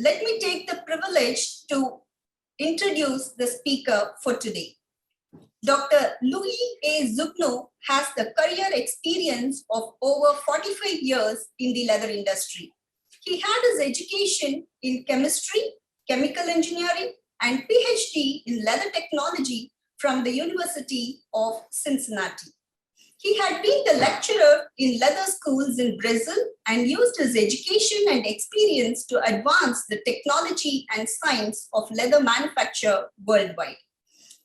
let me take the privilege to introduce the speaker for today. Dr. Luis Zugno has the career experience of over 45 years in the leather industry. He had his education in chemistry, chemical engineering, and PhD in leather technology from the University of Cincinnati. He had been the lecturer in leather schools in Brazil and used his education and experience to advance the technology and science of leather manufacture worldwide.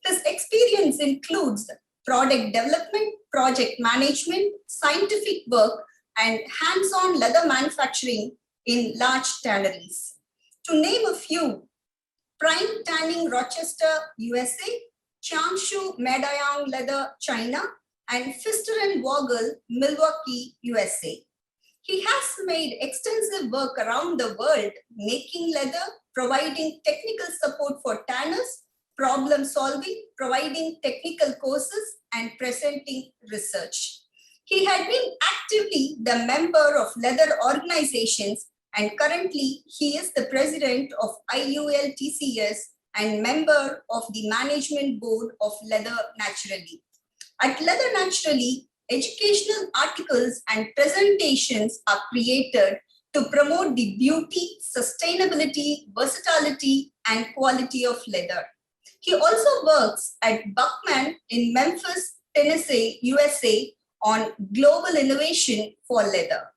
His experience includes product development, project management, scientific work, and hands-on leather manufacturing in large tanneries. To name a few, Prime Tanning Rochester, USA, Changshu Medayang Leather, China, and Pfister & Vogel, Milwaukee, USA. He has made extensive work around the world, making leather, providing technical support for tanners, problem solving, providing technical courses, and presenting research. He had been actively the member of leather organizations, and currently he is the president of IULTCS and member of the management board of Leather Naturally. At Leather Naturally, educational articles and presentations are created to promote the beauty, sustainability, versatility, and quality of leather. He also works at Buckman in Memphis, Tennessee, USA on global innovation for leather.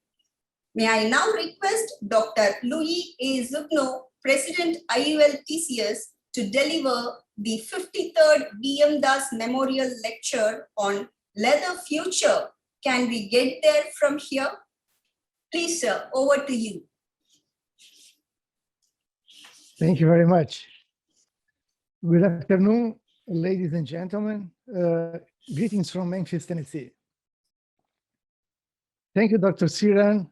May I now request Dr. Luis Zugno, President IULTCS, to deliver the 53rd B.M. Das Memorial Lecture on Leather Future. Can we get there from here? Please, sir, over to you. Thank you very much. Good afternoon, ladies and gentlemen. Greetings from Memphis, Tennessee. Thank you, Dr. Siran,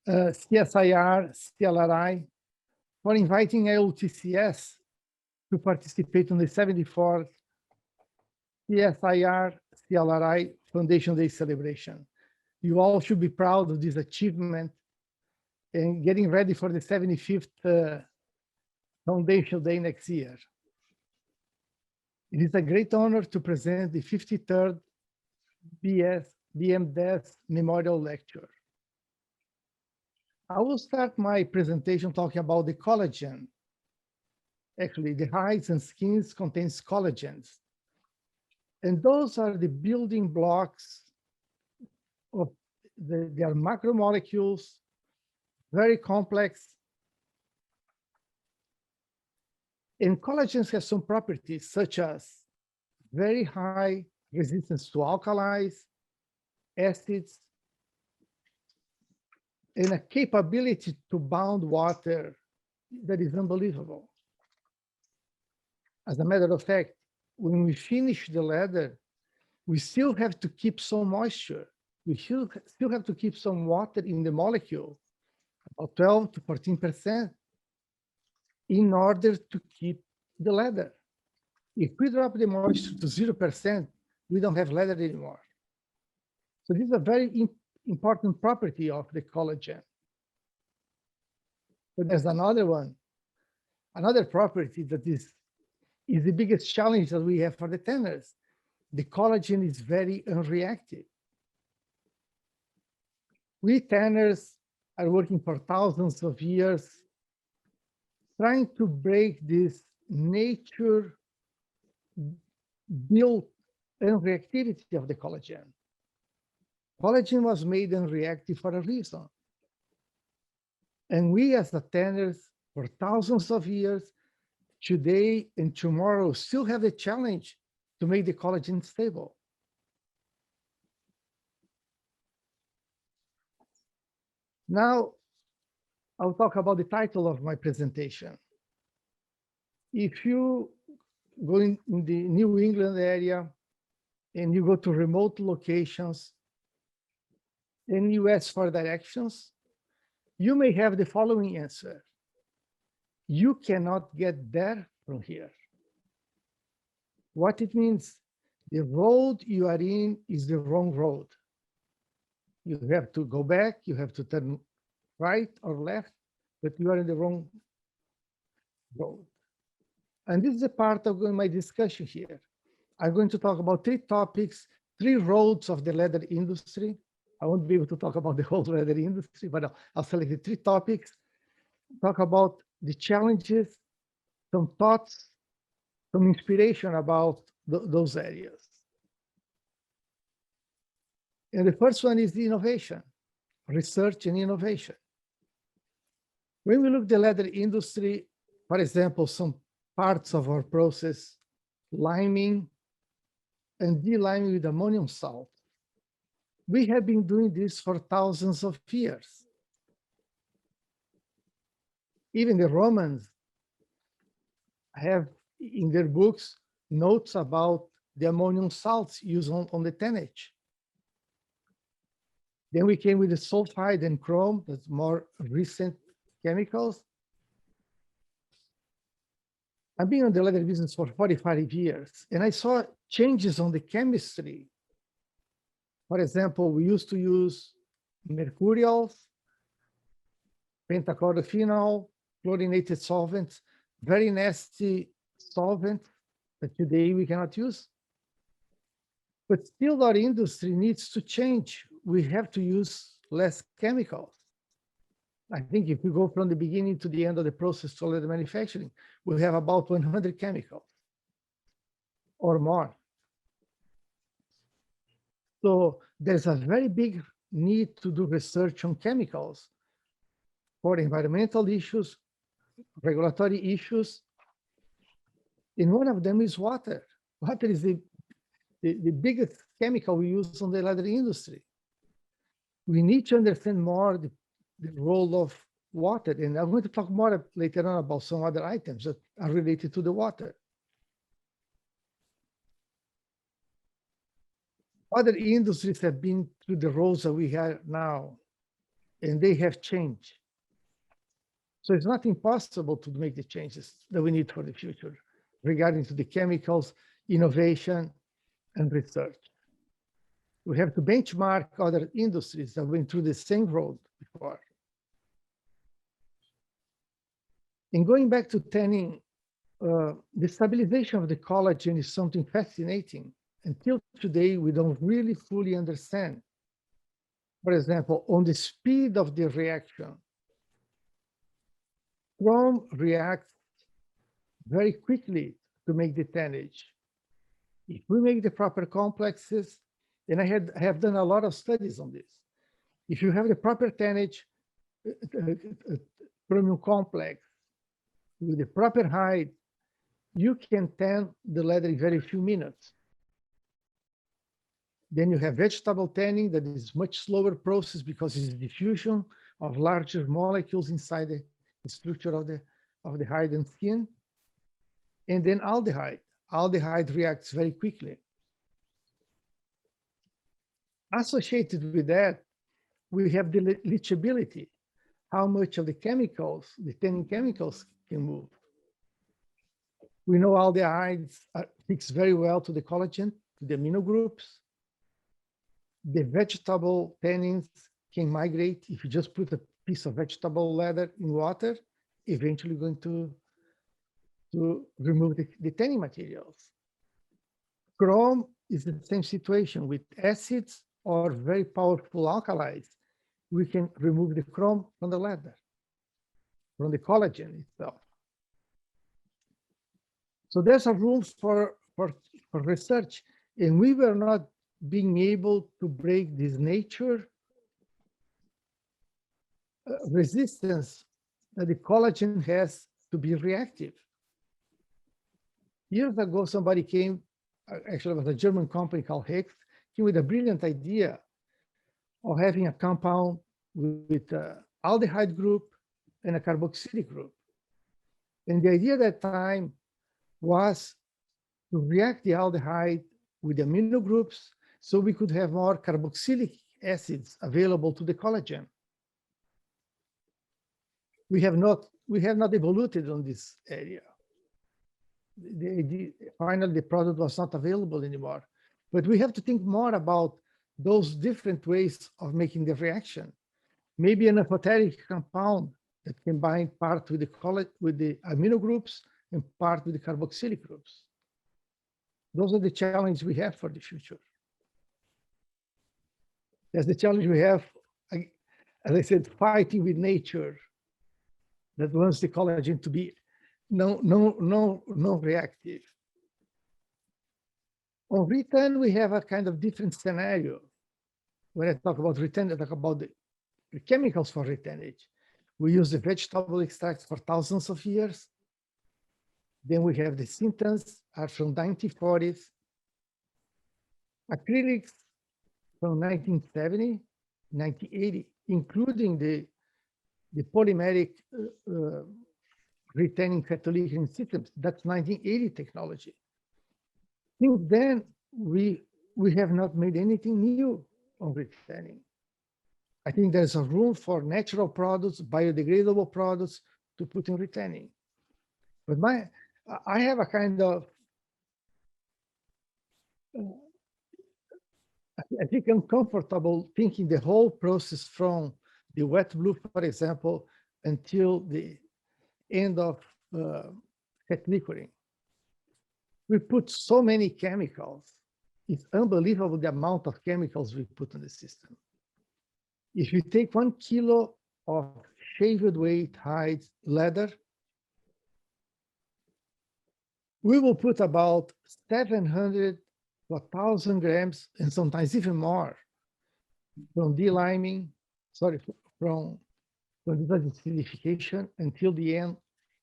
CSIR-CLRI, for inviting IULTCS to participate in the 74th CSIR-CLRI Foundation Day celebration. You all should be proud of this achievement and getting ready for the 75th Foundation Day next year. It is a great honor to present the 53rd B.M. Das Memorial Lecture. I will start my presentation talking about the collagen. Actually, the hides and skins contains collagens. And those are the building blocks of they are macromolecules, very complex. And collagens have some properties such as very high resistance to alkalis, acids, and a capability to bound water that is unbelievable. As a matter of fact, when we finish the leather, we still have to keep some moisture. We still have to keep some water in the molecule, about 12 to 14%, in order to keep the leather. If we drop the moisture to 0%, we don't have leather anymore. So this is a very important property of the collagen. But there's another one, another property that is the biggest challenge that we have for the tanners. The collagen is very unreactive. We tanners are working for thousands of years trying to break this nature-built unreactivity of the collagen. Collagen was made unreactive for a reason. And we as the tanners, for thousands of years, today and tomorrow, still have the challenge to make the collagen stable. Now, I'll talk about the title of my presentation. If you go in the New England area and you go to remote locations and you ask for directions, you may have the following answer. You cannot get there from here. What it means, the road you are in is the wrong road. You have to go back, you have to turn right or left, but you are in the wrong road. And this is a part of my discussion here. I'm going to talk about three topics, three roads of the leather industry. I won't be able to talk about the whole leather industry, but I'll select the three topics, talk about the challenges, some thoughts, some inspiration about those areas. And the first one is the innovation, research and innovation. When we look at the leather industry, for example, some parts of our process, liming and deliming with ammonium salt, we have been doing this for thousands of years. Even the Romans have in their books notes about the ammonium salts used on the tannage. Then we came with the sulfide and chrome, that's more recent chemicals. I've been in the leather business for 45 years, and I saw changes on the chemistry. For example, we used to use mercurials, pentachlorophenol, chlorinated solvents, very nasty solvents that today we cannot use. But still our industry needs to change. We have to use less chemicals. I think if we go from the beginning to the end of the process to leather manufacturing, we have about 100 chemicals or more. So there's a very big need to do research on chemicals for environmental issues, regulatory issues. And one of them is water. Water is the biggest chemical we use on the leather industry. We need to understand more the role of water. And I'm going to talk more later on about some other items that are related to the water. Other industries have been through the roles that we have now, and they have changed. So it's not impossible to make the changes that we need for the future regarding to the chemicals, innovation, and research. We have to benchmark other industries that went through the same road before. And going back to tanning, the stabilization of the collagen is something fascinating. Until today, we don't really fully understand. For example, on the speed of the reaction, chrome reacts very quickly to make the tannage. If we make the proper complexes, and I have done a lot of studies on this. If you have the proper tannage, chromium complex, with the proper height, you can tan the leather in very few minutes. Then you have vegetable tanning that is much slower process because it's diffusion of larger molecules inside the structure of the hide and skin. And then aldehyde. Aldehyde reacts very quickly. Associated with that, we have the leachability, how much of the chemicals, the tanning chemicals can move. We know aldehydes fix very well to the collagen, to the amino groups. The vegetable tannins can migrate. If you just put a piece of vegetable leather in water, eventually going to remove the tanning materials. Chrome is the same situation with acids or very powerful alkalis. We can remove the chrome from the leather, from the collagen itself. So there's a room for research, and we were not being able to break this nature resistance that the collagen has to be reactive. Years ago, somebody came, actually it was a German company called Hecht, came with a brilliant idea of having a compound with aldehyde group and a carboxylic group. And the idea at that time was to react the aldehyde with the amino groups so we could have more carboxylic acids available to the collagen. We have not evolved on this area. Finally, the product was not available anymore. But we have to think more about those different ways of making the reaction. Maybe an amphoteric compound that can bind part with the amino groups and part with the carboxylic groups. Those are the challenges we have for the future. That's the challenge we have, as I said, fighting with nature that wants the collagen to be non-reactive. On return, we have a kind of different scenario. When I talk about return, I talk about the chemicals for retainage. We use the vegetable extracts for thousands of years. Then we have the synthans are from 1940s. Acrylics from 1970, 1980, including the polymeric retaining catalytic systems. That's 1980 technology. Since then, we have not made anything new on retaining. I think there's a room for natural products, biodegradable products to put in retaining. But I have a kind of, I think I'm comfortable thinking the whole process from the wet blue, for example, until the end of cat liquoring. We put so many chemicals. It's unbelievable the amount of chemicals we put in the system. If you take 1 kilo of shaved weight hide leather, we will put about 700 to 1,000 grams, and sometimes even more, from deliming, from desacidification until the end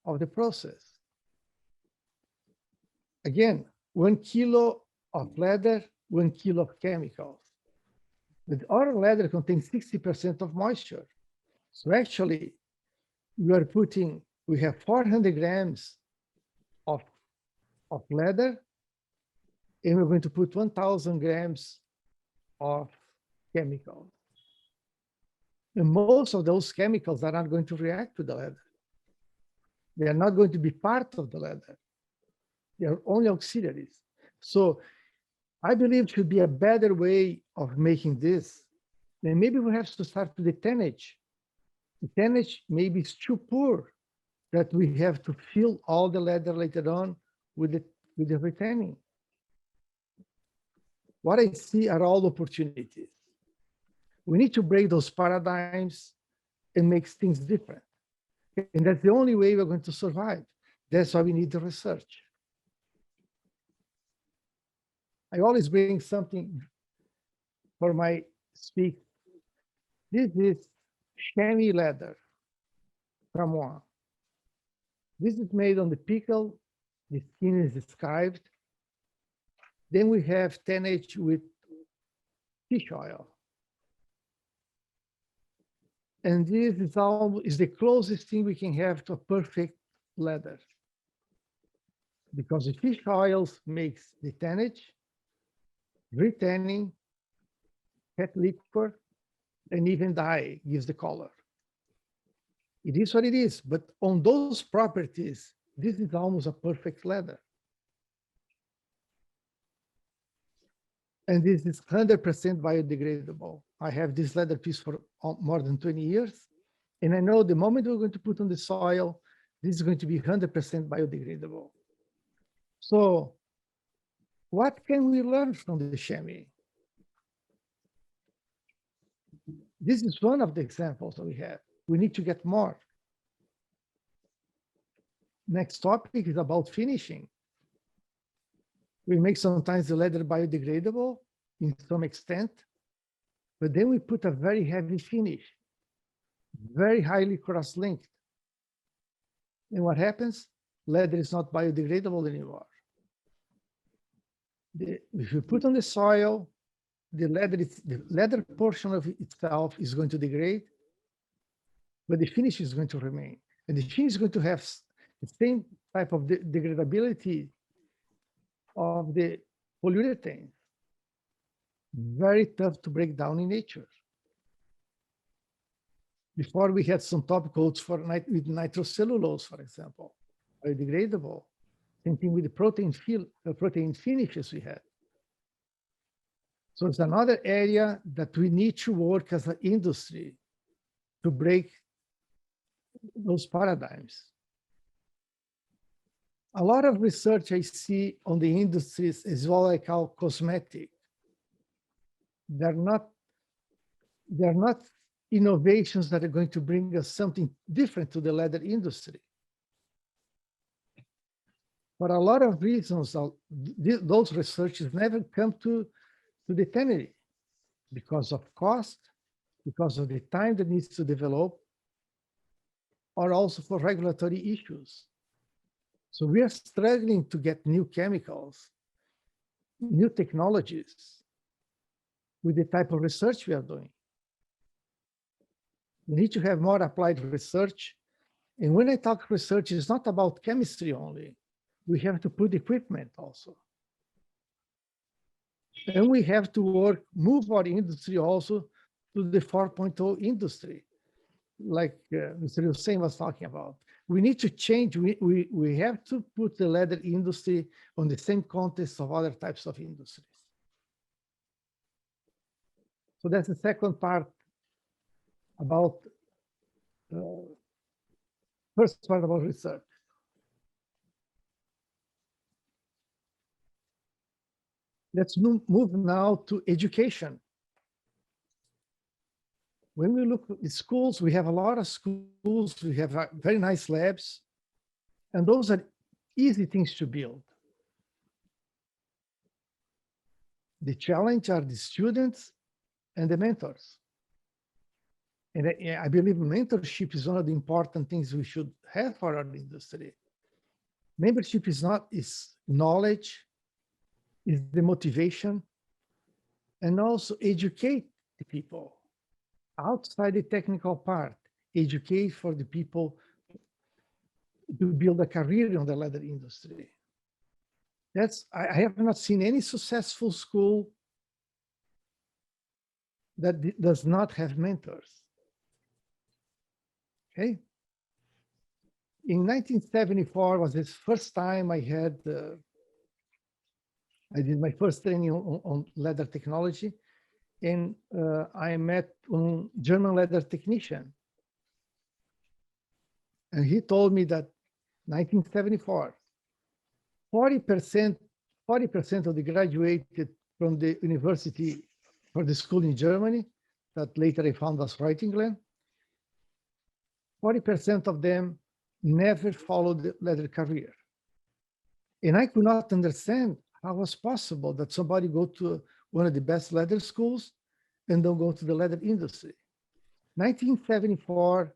of the process. Again, 1 kilo of leather, 1 kilo of chemicals. But our leather contains 60% of moisture. So actually, we have 400 grams of leather, and we're going to put 1,000 grams of chemicals. And most of those chemicals are not going to react with the leather. They are not going to be part of the leather. They are only auxiliaries. So I believe it should be a better way of making this. And maybe we have to start with the tannage. The tannage maybe is too poor that we have to fill all the leather later on with the retaining. What I see are all opportunities. We need to break those paradigms and make things different. And that's the only way we're going to survive. That's why we need the research. I always bring something for my speak. This is chamois leather from one. This is made on the pickle. The skin is scraped. Then we have tannage with fish oil. And this is the closest thing we can have to a perfect leather. Because the fish oils makes the tannage, retaining, cat liquor, and even dye gives the color. It is what it is, but on those properties, this is almost a perfect leather. And this is 100% biodegradable. I have this leather piece for more than 20 years. And I know the moment we're going to put on the soil, this is going to be 100% biodegradable. So what can we learn from the chamois? This is one of the examples that we have. We need to get more. Next topic is about finishing. We make sometimes the leather biodegradable in some extent, but then we put a very heavy finish, very highly cross-linked. And what happens? Leather is not biodegradable anymore. If you put on the soil, the leather portion of itself is going to degrade, but the finish is going to remain. And the finish is going to have the same type of degradability of the polyurethane. Very tough to break down in nature. Before we had some top coats with nitrocellulose, for example, biodegradable. Same thing with the protein finishes we had. So it's another area that we need to work as an industry to break those paradigms. A lot of research I see on the industries is what I call cosmetic. They're not innovations that are going to bring us something different to the leather industry. For a lot of reasons, those researchers never come to the tannery because of cost, because of the time that needs to develop, or also for regulatory issues. So we are struggling to get new chemicals, new technologies with the type of research we are doing. We need to have more applied research. And when I talk research, it's not about chemistry only. We have to put equipment also. And we have to move our industry also to the 4.0 industry, like Mr. Hussein was talking about. We need to change, we have to put the leather industry on the same context of other types of industries. So that's the second part about, first part about research. Let's move now to education. When we look at schools, we have a lot of schools, we have very nice labs, and those are easy things to build. The challenge are the students and the mentors. And I believe mentorship is one of the important things we should have for our industry. Membership is knowledge, is the motivation, and also educate the people outside the technical part, educate for the people to build a career in the leather industry. I have not seen any successful school that does not have mentors. Okay. In 1974 was the first time I did my first training on leather technology, and I met a German leather technician. And he told me that 1974, 40% of the graduated from the university for the school in Germany, that later I found was Reutlingen, 40% of them never followed the leather career. And I could not understand how it was possible that somebody go to one of the best leather schools and don't go to the leather industry. 1974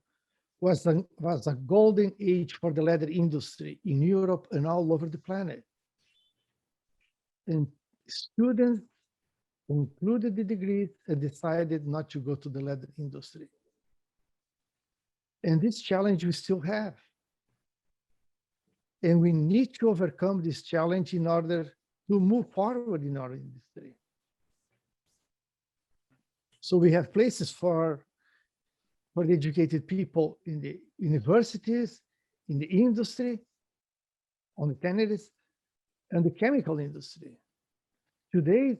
was a golden age for the leather industry in Europe and all over the planet. And students concluded the degrees and decided not to go to the leather industry. And this challenge we still have. And we need to overcome this challenge in order to move forward in our industry. So we have places for the educated people in the universities, in the industry, on the tanneries, and the chemical industry. Today,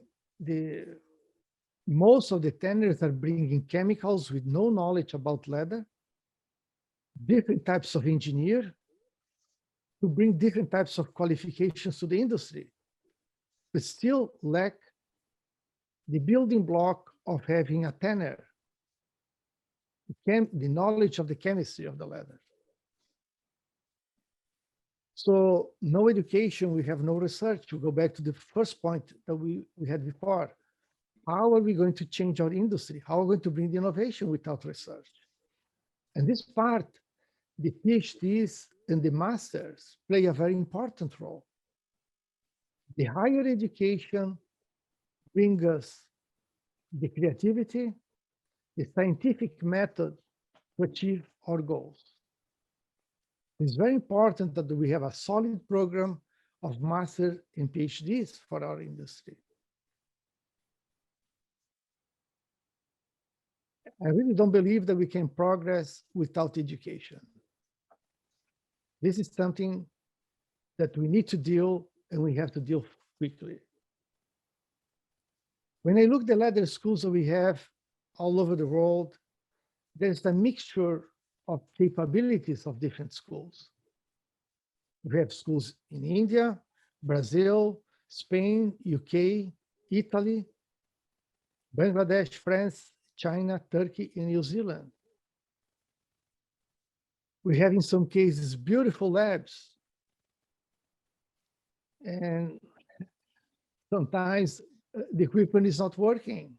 most of the tanneries are bringing chemicals with no knowledge about leather, different types of engineer to bring different types of qualifications to the industry, but still lack the building block of having a tanner, the knowledge of the chemistry of the leather. So no education, we have no research. To go back to the first point that we had before, how are we going to change our industry? How are we going to bring the innovation without research? And this part, the PhDs and the masters play a very important role. The higher education brings us the creativity, the scientific method to achieve our goals. It's very important that we have a solid program of master and PhDs for our industry. I really don't believe that we can progress without education. This is something that we need to deal, and we have to deal quickly. When I look at the leather schools that we have all over the world, there's a mixture of capabilities of different schools. We have schools in India, Brazil, Spain, UK, Italy, Bangladesh, France, China, Turkey, and New Zealand. We have, in some cases, beautiful labs. And sometimes the equipment is not working.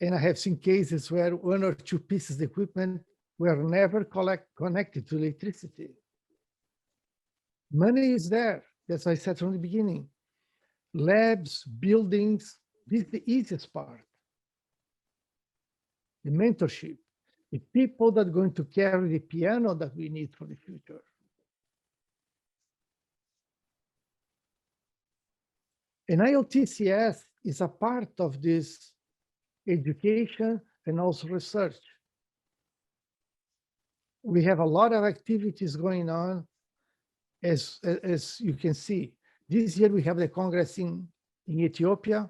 And I have seen cases where one or two pieces of equipment were never connected to electricity. Money is there. That's why I said from the beginning. Labs, buildings, this is the easiest part. The mentorship, the people that are going to carry the piano that we need for the future. And IULTCS is a part of this education and also research. We have a lot of activities going on, as you can see. This year we have the Congress in Ethiopia.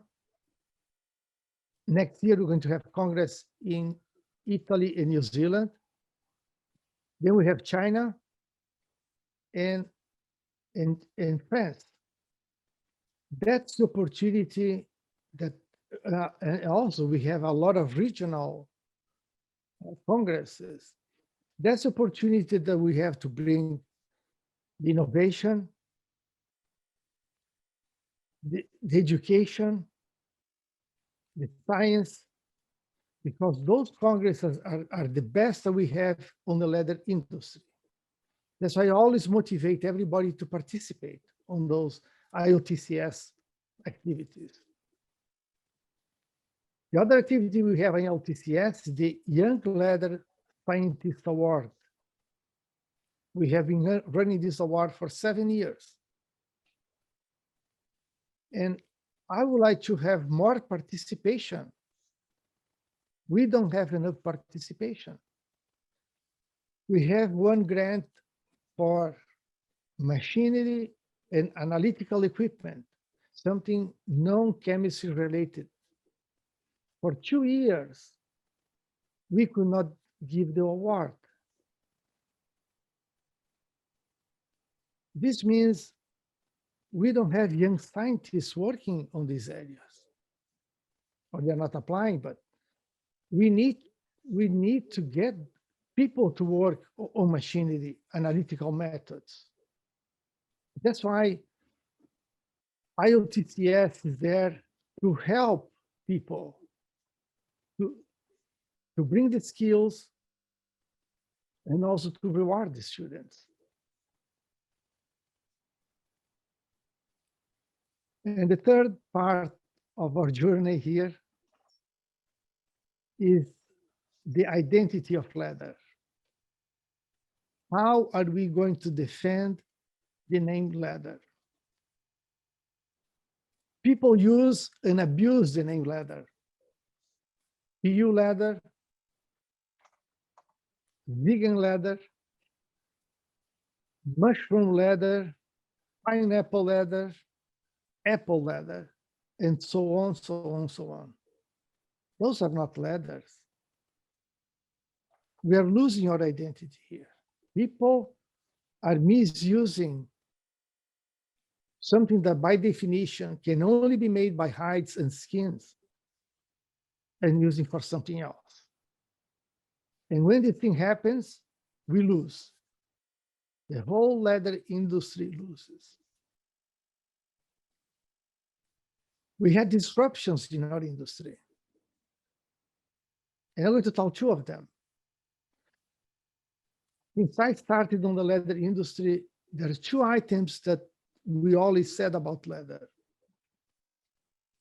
Next year we're going to have Congress in Italy and New Zealand. Then we have China and France. That's the opportunity that, and also we have a lot of regional congresses. That's the opportunity that we have to bring the innovation, the education, the science, because those congresses are the best that we have on the leather industry. That's why I always motivate everybody to participate on those IULTCS activities. The other activity we have in IULTCS is the Young Leather Scientist Award. We have been running this award for 7 years. And I would like to have more participation. We don't have enough participation. We have one grant for machinery and analytical equipment, something non-chemistry related. For 2 years, we could not give the award. This means we don't have young scientists working on these areas, or they're not applying, but we need to get people to work on machinery, analytical methods. That's why IULTCS is there to help people to bring the skills and also to reward the students. And the third part of our journey here is the identity of leather. How are we going to defend the name leather? People use and abuse the name leather. PU leather, vegan leather, mushroom leather, pineapple leather, apple leather, and so on, so on, so on. Those are not leathers. We are losing our identity here. People are misusing something that by definition can only be made by hides and skins and using for something else. And when the thing happens, we lose. The whole leather industry loses. We had disruptions in our industry. And I'm going to tell 2 of them. Since I started on the leather industry, there are 2 items that we always said about leather.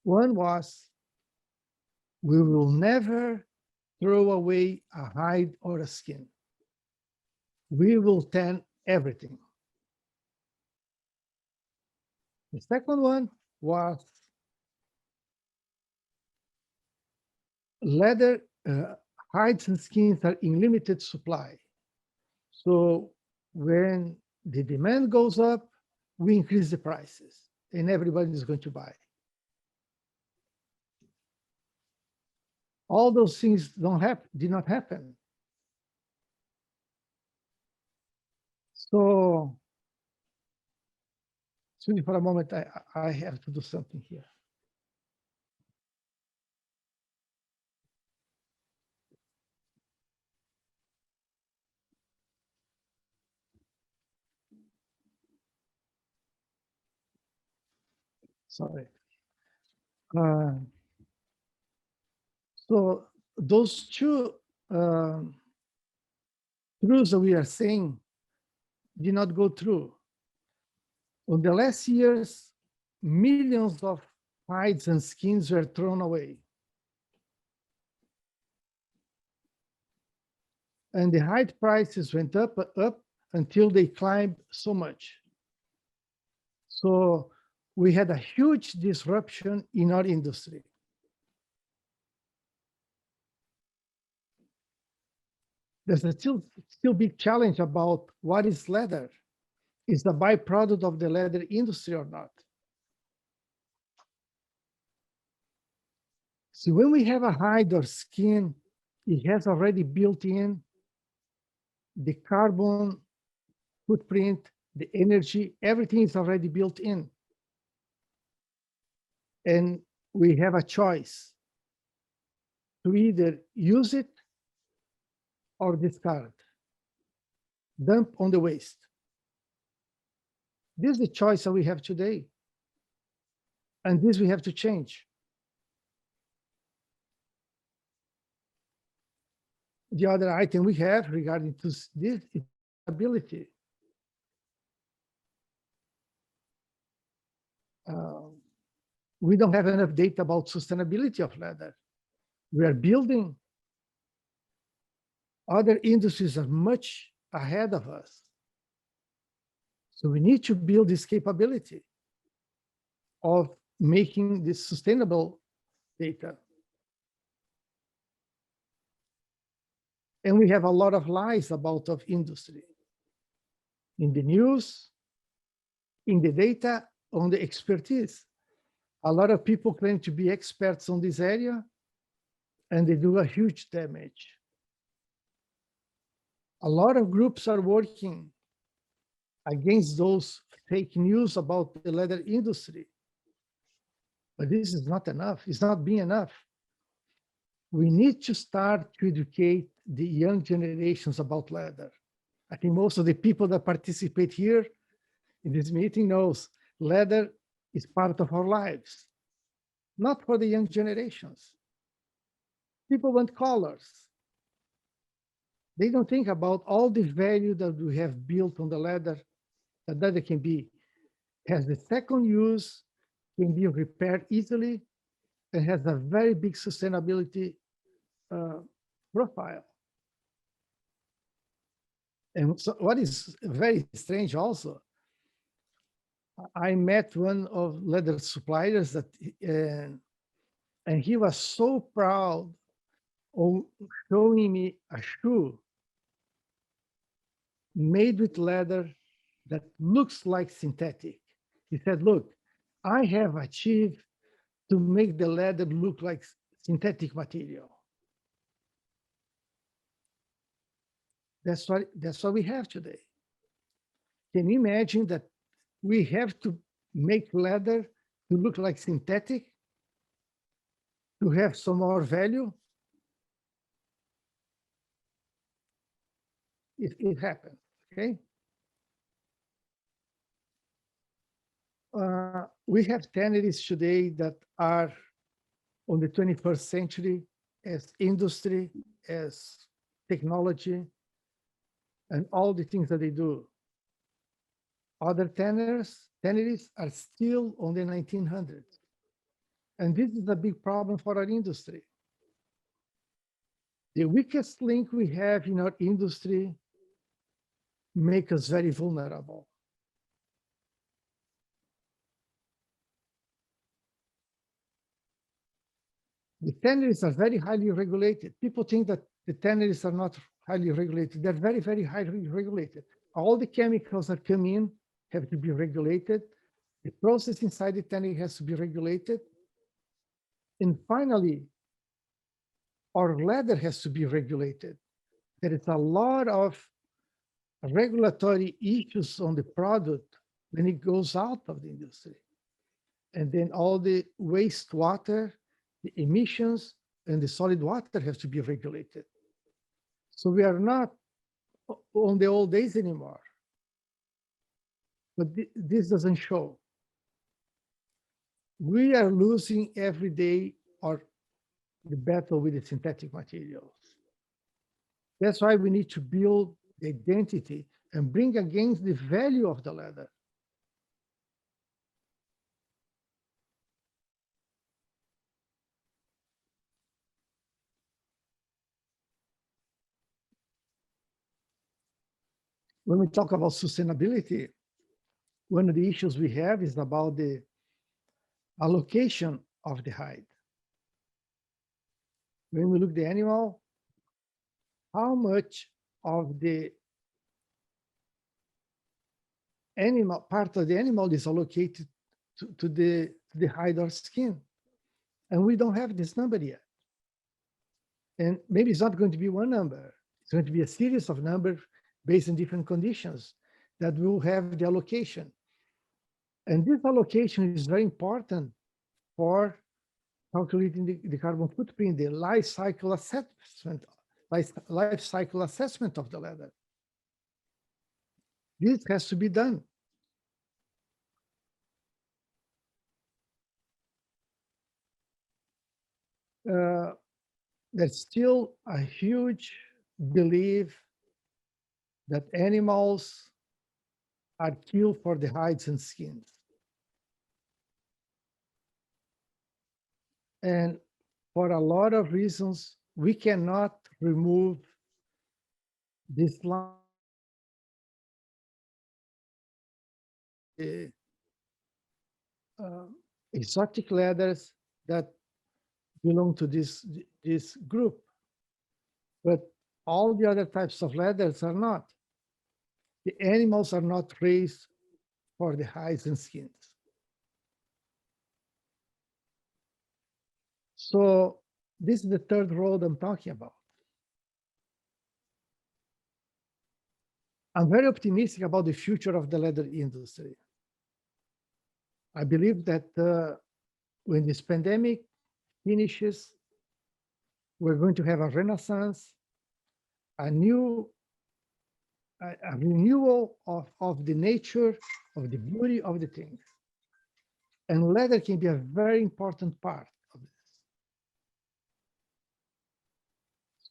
One was, we will never throw away a hide or a skin. We will tan everything. The second one was leather hides and skins are in limited supply. So when the demand goes up, we increase the prices and everybody is going to buy. All those things did not happen. So, excuse me for a moment, I have to do something here. Sorry. So those two truths that we are saying did not go through. In the last years, millions of hides and skins were thrown away. And the hide prices went up until they climbed so much. So we had a huge disruption in our industry. There's a still big challenge about what is leather. Is the byproduct of the leather industry or not? See, when we have a hide or skin, it has already built in the carbon footprint, the energy, everything is already built in. And we have a choice to either use it or discard, dump on the waste. This is the choice that we have today. And this we have to change. The other item we have regarding to this is ability. We don't have enough data about sustainability of leather. We are building. Other industries are much ahead of us. So we need to build this capability of making this sustainable data. And we have a lot of lies about of industry in the news, in the data, on the expertise. A lot of people claim to be experts on this area, and they do a huge damage. A lot of groups are working against those fake news about the leather industry. But this is not enough. It's not being enough. We need to start to educate the young generations about leather. I think most of the people that participate here in this meeting knows leather is part of our lives, not for the young generations. People want colors. They don't think about all the value that we have built on the leather, that leather can be, has the second use, can be repaired easily, and has a very big sustainability profile. And so what is very strange also, I met one of leather suppliers that, and he was so proud of showing me a shoe made with leather that looks like synthetic. He said, look, I have achieved to make the leather look like synthetic material. That's what we have today. Can you imagine that we have to make leather to look like synthetic, to have some more value? It happens, okay? We have tanneries today that are on the 21st century as industry, as technology, and all the things that they do. Other tanneries are still on the 1900s. And this is a big problem for our industry. The weakest link we have in our industry make us very vulnerable. The tanneries are very highly regulated. People think that the tanneries are not highly regulated. They're very, very highly regulated. All the chemicals that come in have to be regulated. The process inside the tannery has to be regulated. And finally, our leather has to be regulated. There is a lot of regulatory issues on the product when it goes out of the industry. And then all the wastewater, the emissions, and the solid water have to be regulated. So we are not on the old days anymore. But this doesn't show. We are losing every day the battle with the synthetic materials. That's why we need to build the identity and bring against the value of the leather. When we talk about sustainability, one of the issues we have is about the allocation of the hide. When we look at the animal, how much of the animal, part of the animal is allocated to the hide or skin. And we don't have this number yet. And maybe it's not going to be one number. It's going to be a series of numbers based on different conditions that will have the allocation. And this allocation is very important for calculating the carbon footprint, the life cycle assessment of the leather. This has to be done. There's still a huge belief that animals are killed for the hides and skins. And for a lot of reasons, we cannot remove this line. Exotic leathers that belong to this group, but all the other types of leathers are not. The animals are not raised for the hides and skins. So this is the third road I'm talking about. I'm very optimistic about the future of the leather industry. I believe that when this pandemic finishes, we're going to have a renaissance, a renewal of the nature, of the beauty of the things. And leather can be a very important part of this.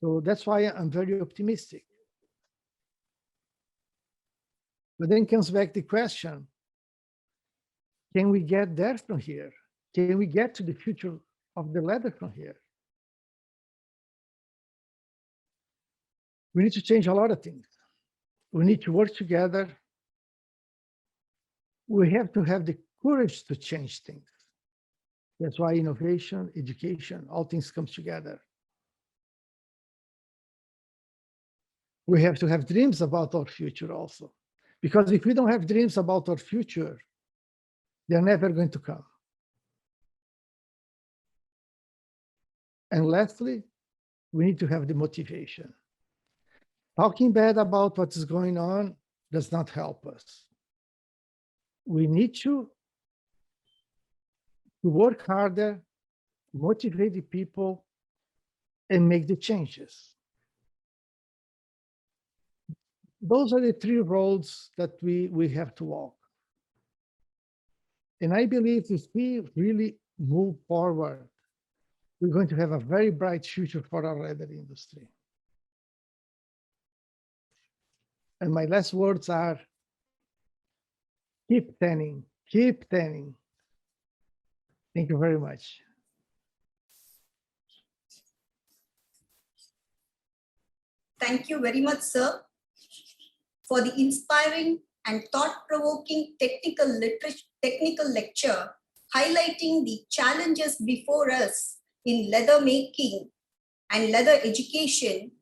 So that's why I'm very optimistic. But then comes back the question, can we get there from here? Can we get to the future of the leather from here? We need to change a lot of things. We need to work together. We have to have the courage to change things. That's why innovation, education, all things come together. We have to have dreams about our future also. Because if we don't have dreams about our future, they're never going to come. And lastly, we need to have the motivation. Talking bad about what is going on does not help us. We need to work harder, motivate the people, and make the changes. Those are the three roads that we have to walk. And I believe if we really move forward, we're going to have a very bright future for our leather industry. And my last words are, keep tanning, keep tanning. Thank you very much. Thank you very much, sir, for the inspiring and thought-provoking technical lecture highlighting the challenges before us in leather making and leather education.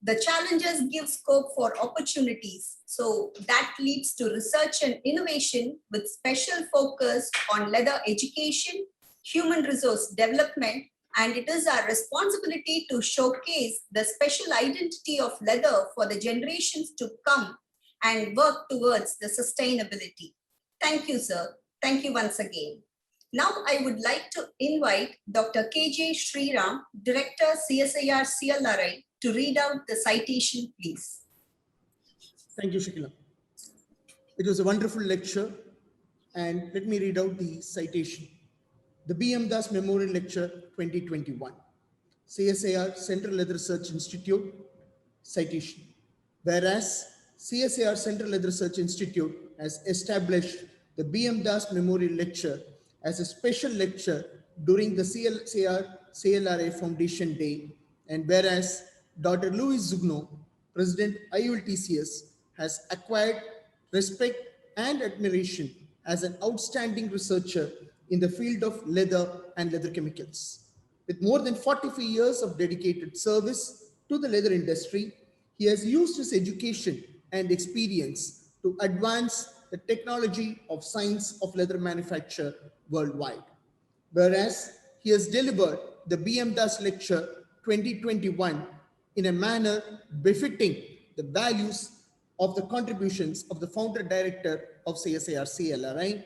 The challenges give scope for opportunities. So that leads to research and innovation with special focus on leather education, human resource development, and it is our responsibility to showcase the special identity of leather for the generations to come and work towards the sustainability. Thank you, sir. Thank you once again. Now I would like to invite Dr. KJ Sriram, Director CSIR-CLRI, to read out the citation, please. Thank you, Shakila. It was a wonderful lecture, and let me read out the citation. The B.M. Das Memorial Lecture 2021, CSIR Central Leather Research Institute, citation. Whereas CSIR Central Leather Research Institute has established the B.M. Das Memorial Lecture as a special lecture during the CSIR-CLRI Foundation Day, and whereas Dr. Luis Zugno, President IULTCS, has acquired respect and admiration as an outstanding researcher in the field of leather and leather chemicals. With more than 45 years of dedicated service to the leather industry, he has used his education and experience to advance the technology of science of leather manufacture worldwide. Whereas he has delivered the B.M. Das Lecture 2021 in a manner befitting the values of the contributions of the founder director of CSIR-CLRI,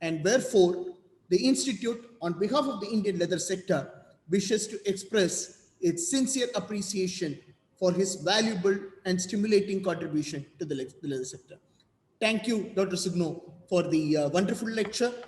and wherefore the Institute, on behalf of the Indian leather sector, wishes to express its sincere appreciation for his valuable and stimulating contribution to the leather sector. Thank you, Dr. Zugno, for the wonderful lecture,